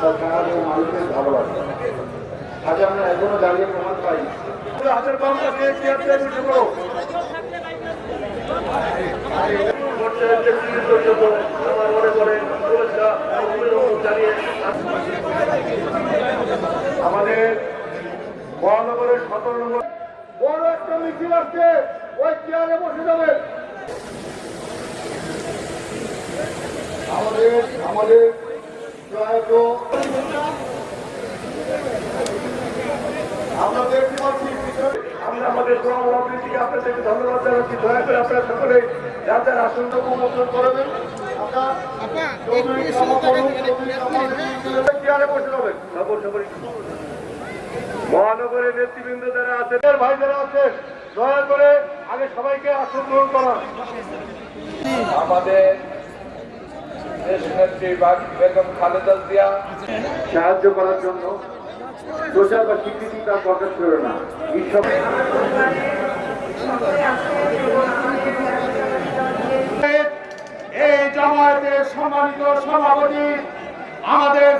তার কাজ এবং মানুষের ভালো লাগে। আজ আমরা এখনো দাঁড়িয়ে প্রমাণ পাই। হাতের বাম পাশে চেয়ার দিয়ে বসে পড়ো। আমার মনে করেন আমাদের মহানগরের 17 নম্বর বড় একটা মিছিল আসছে, ওই চেয়ারে বসে যাবে। আমাদের প্রয়াত আমরা দেখতে পাচ্ছি আমরা আমাদের সভাপতিকে আপনাদেরকে ধন্যবাদ জানাচ্ছি। দয়া করে আপনারা সকলে যার যার আসনটা উপভোগ করবেন। মহানগরের নেতৃবৃন্দ যারা আছেন, ভাই যারা আছেন, দয়া করে আগে সবাইকে আসন গ্রহণ করা। আমাদের দেশনেত্রী বেগম খালেদা জিয়া সাহায্য করার জন্য প্রচার বা স্বীকৃতি তার দরকার ছিল না। এই জামায়াতের সম্মানিত সভাপতি আমাদের